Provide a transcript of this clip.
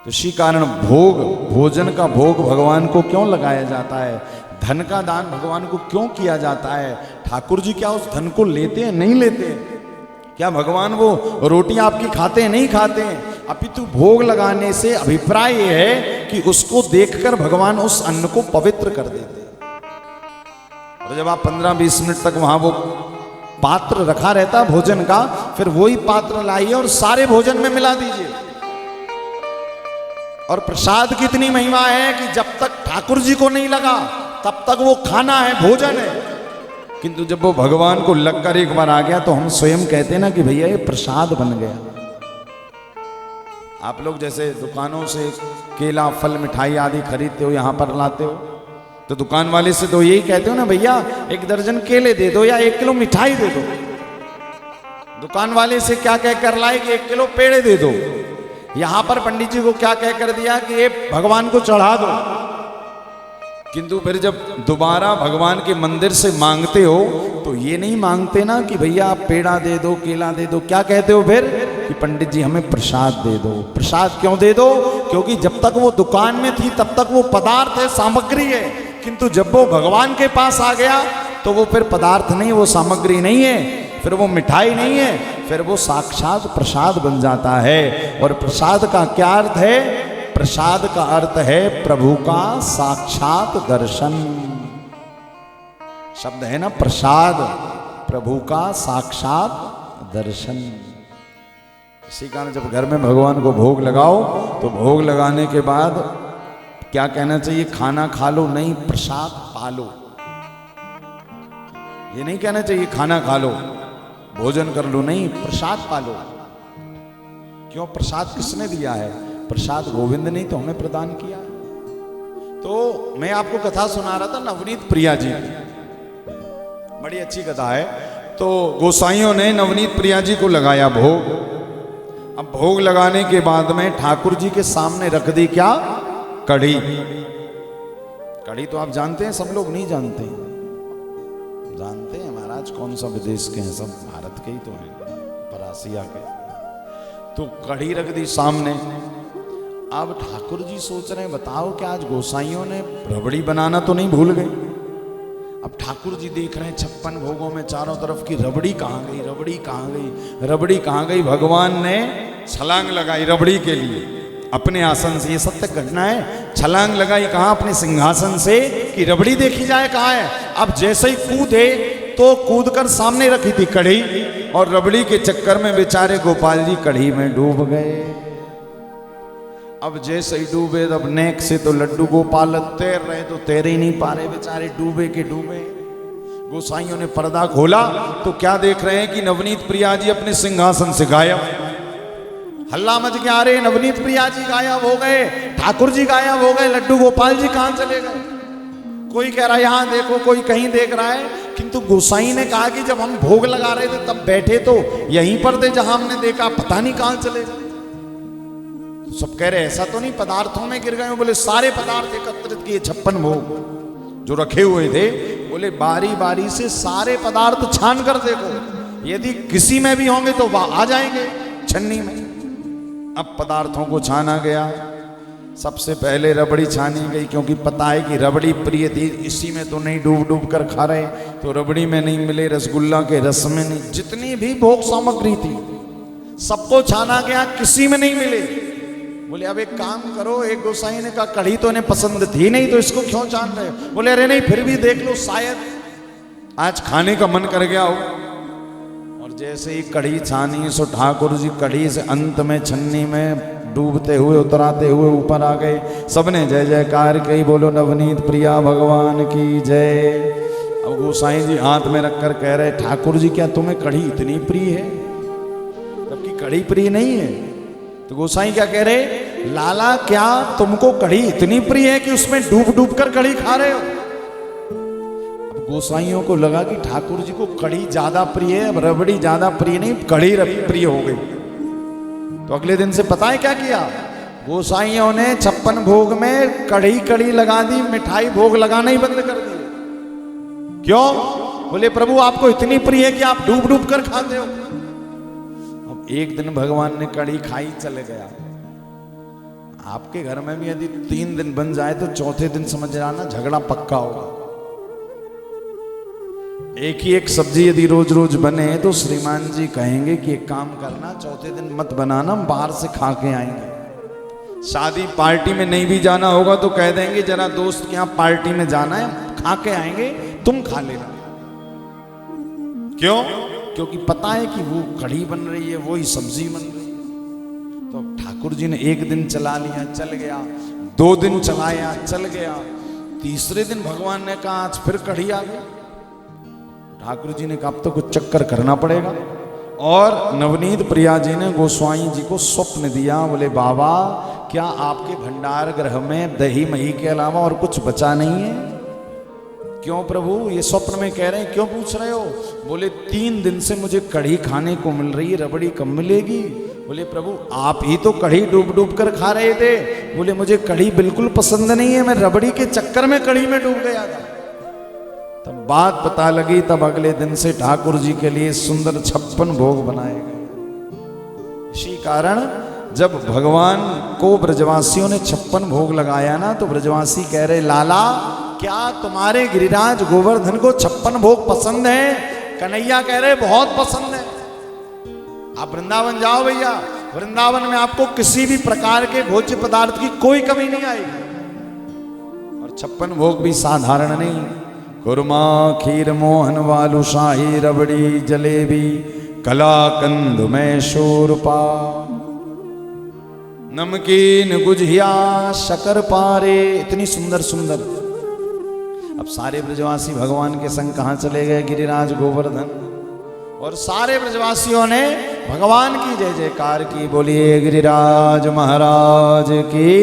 तो इसी कारण भोग, भोजन का भोग भगवान को क्यों लगाया जाता है, धन का दान भगवान को क्यों किया जाता है। ठाकुर जी क्या उस धन को लेते हैं? नहीं लेते हैं। क्या भगवान वो रोटी आपकी खाते हैं? नहीं खाते हैं। अपितु भोग लगाने से अभिप्राय यह है कि उसको देखकर भगवान उस अन्न को पवित्र कर देते हैं। और जब आप 15-20 मिनट तक वहां वो पात्र रखा रहता भोजन का, फिर वही पात्र लाइए और सारे भोजन में मिला दीजिए। और प्रसाद की इतनी महिमा है कि जब तक ठाकुर जी को नहीं लगा तब तक वो खाना है, भोजन है, किंतु जब वो भगवान को लगकर एक बार आ गया तो हम स्वयं कहते हैं ना कि भैया ये प्रसाद बन गया। आप लोग जैसे दुकानों से केला, फल, मिठाई आदि खरीदते हो, यहां पर लाते हो, तो दुकान वाले से तो यही कहते हो ना, भैया 1 दर्जन केले दे दो या 1 किलो मिठाई दे दो। दुकान वाले से क्या कह कर लाए कि 1 किलो पेड़े दे दो। यहां पर पंडित जी को क्या कह कर दिया कि ये भगवान को चढ़ा दो। किंतु फिर जब दोबारा भगवान के मंदिर से मांगते हो तो ये नहीं मांगते ना कि भैया आप पेड़ा दे दो, केला दे दो। क्या कहते हो फिर कि पंडित जी हमें प्रसाद दे दो। प्रसाद क्यों दे दो? क्योंकि जब तक वो दुकान में थी तब तक वो पदार्थ है, सामग्री है, किंतु जब वो भगवान के पास आ गया तो वो फिर पदार्थ नहीं, वो सामग्री नहीं है, फिर वो मिठाई नहीं है, फिर वो साक्षात प्रसाद बन जाता है। और प्रसाद का क्या अर्थ है? प्रसाद का अर्थ है प्रभु का साक्षात दर्शन। शब्द है ना प्रसाद, प्रभु का साक्षात दर्शन। इसी कारण जब घर में भगवान को भोग लगाओ तो भोग लगाने के बाद क्या कहना चाहिए? खाना खा लो नहीं, प्रसाद पालो। ये नहीं कहना चाहिए खाना खा लो, भोजन कर लो, नहीं, प्रसाद पालो। क्यों? प्रसाद किसने दिया है? प्रसाद गोविंद ने तो हमें प्रदान किया। तो मैं आपको कथा सुना रहा था नवनीत प्रिया जी की, बड़ी अच्छी कथा है। तो गोसाइयों ने नवनीत प्रिया जी को लगाया भोग। अब भोग लगाने के बाद में ठाकुर जी के सामने रख दी क्या? कढ़ी। कढ़ी तो आप जानते हैं, सब लोग नहीं जानते। जानते हैं महाराज, कौन सा विदेश के हैं, सब भारत के ही तो हैं, परासिया के। तो कढ़ी रख दी सामने। अब ठाकुर जी सोच रहे हैं बताओ क्या आज गोसाइयों ने रबड़ी बनाना तो नहीं भूल गए। अब ठाकुर जी देख रहे हैं 56 भोगों में चारों तरफ की रबड़ी कहाँ गई, रबड़ी कहाँ गई, रबड़ी कहाँ गई। भगवान ने छलांग लगाई रबड़ी के लिए अपने आसन से। ये सत्य घटना है। छलांग लगाई कहाँ? अपने सिंहासन से कि रबड़ी देखी जाए कहाँ है। अब जैसे ही कूदे तो कूद कर सामने रखी थी कढ़ी, और रबड़ी के चक्कर में बेचारे गोपाल जी कढ़ी में डूब गए। अब जैसे ही डूबे तब नेक से तो लड्डू गोपाल तैर रहे, तो तैर ही नहीं पा रहे बेचारे, डूबे के डूबे। गोसाइयों ने पर्दा खोला तो क्या देख रहे हैं कि नवनीत प्रिया जी अपने सिंहासन से गायब। हल्ला मच गया, अरे नवनीत प्रिया जी गायब हो गए, ठाकुर जी गायब हो गए, लड्डू गोपाल जी कहां चले गए। कोई कह रहा है यहां देखो, कोई कहीं देख रहा है, किंतु गोसाई ने कहा कि जब हम भोग लगा रहे थे तब बैठे तो यहीं पर थे जहां हमने देखा, पता नहीं कहां चले गए। सब कह रहे ऐसा तो नहीं पदार्थों में गिर गए। बोले सारे पदार्थ एकत्रित किए 56 भोग जो रखे हुए थे, बोले बारी बारी से सारे पदार्थ छान कर देखो, यदि किसी में भी होंगे तो वह आ जाएंगे छन्नी में। अब पदार्थों को छाना गया। सबसे पहले रबड़ी छानी गई, क्योंकि पता है कि रबड़ी प्रिय थी, इसी में तो नहीं डूब डूब कर खा रहे, तो रबड़ी में नहीं मिले, रसगुल्ला के रस में नहीं, जितनी भी भोग सामग्री थी सबको छाना गया, किसी में नहीं मिले। बोले अब एक काम करो, एक गोसाई ने कहा कढ़ी तो इन्हें पसंद थी नहीं, तो इसको क्यों छान रहे हो। बोले अरे नहीं, फिर भी देख लो, शायद आज खाने का मन कर गया हो। और जैसे ही कढ़ी छानी सो ठाकुर जी कढ़ी से अंत में छन्नी में डूबते हुए उतराते हुए ऊपर आ गए। सबने जय जयकार कही, बोलो नवनीत प्रिया भगवान की जय। अब गोसाई जी हाथ में रखकर कह रहे ठाकुर जी क्या तुम्हें कढ़ी इतनी प्रिय है, जबकि कढ़ी प्रिय नहीं है। तो गोसाई क्या कह रहे, लाला क्या तुमको कढ़ी इतनी प्रिय है कि उसमें डूब डूब कर कढ़ी खा रहे हो। अब गोसाइयों को लगा कि ठाकुर जी को कढ़ी ज्यादा प्रिय है, अब रबड़ी ज्यादा प्रिय नहीं, कढ़ी प्रिय हो गई। तो अगले दिन से पता है क्या किया, गोसाइयों ने 56 भोग में कढ़ी कढ़ी लगा दी, मिठाई भोग लगाना ही बंद कर दी। क्यों? बोले प्रभु आपको इतनी प्रिय है कि आप डूब डूब कर खाते हो। अब एक दिन भगवान ने कढ़ी खाई, चले गया। आपके घर में भी यदि 3 दिन बन जाए तो चौथे दिन समझ जाना झगड़ा पक्का होगा। एक ही एक सब्जी यदि रोज रोज बने तो श्रीमान जी कहेंगे कि एक काम करना, चौथे दिन मत बनाना, हम बाहर से खा के आएंगे। शादी पार्टी में नहीं भी जाना होगा तो कह देंगे जरा दोस्त के यहाँ पार्टी में जाना है, खा के आएंगे, तुम खा लेना। क्यों? क्योंकि पता है कि वो कढ़ी बन रही है, वही सब्जी बन रही है। तो ठाकुर जी ने एक दिन चला लिया, चल गया, 2 दिन चलाया, चल गया, तीसरे दिन भगवान ने कहा आज फिर कढ़ी आ गई। ठाकुर जी ने कहा अब तो कुछ चक्कर करना पड़ेगा। और नवनीत प्रिया जी ने गोस्वामी जी को स्वप्न दिया, बोले बाबा क्या आपके भंडार गृह में दही मही के अलावा और कुछ बचा नहीं है? क्यों प्रभु ये स्वप्न में कह रहे हैं, क्यों पूछ रहे हो? बोले 3 दिन से मुझे कढ़ी खाने को मिल रही है, रबड़ी कब मिलेगी? बोले प्रभु आप ही तो कढ़ी डूब डूब कर खा रहे थे। बोले मुझे कढ़ी बिल्कुल पसंद नहीं है, मैं रबड़ी के चक्कर में कढ़ी में डूब गया था। तब बात पता लगी, तब अगले दिन से ठाकुर जी के लिए सुंदर 56 भोग बनाए गए। इसी कारण जब भगवान को ब्रजवासियों ने 56 भोग लगाया ना, तो ब्रजवासी कह रहे लाला क्या तुम्हारे गिरिराज गोवर्धन को 56 भोग पसंद है? कन्हैया कह रहे बहुत पसंद है। आप वृंदावन जाओ भैया, वृंदावन में आपको किसी भी प्रकार के भोज्य पदार्थ की कोई कमी नहीं आएगी। और 56 भोग भी साधारण नहीं, कुरमा खीर मोहन वालू शाही रबड़ी जलेबी कलाकंद में शोरपा नमकीन गुझिया शकर पारे, इतनी सुंदर सुंदर। अब सारे ब्रजवासी भगवान के संग कहाँ चले गए? गिरिराज गोवर्धन। और सारे ब्रजवासियों ने भगवान की जय जयकार की, बोलिए गिरिराज महाराज की।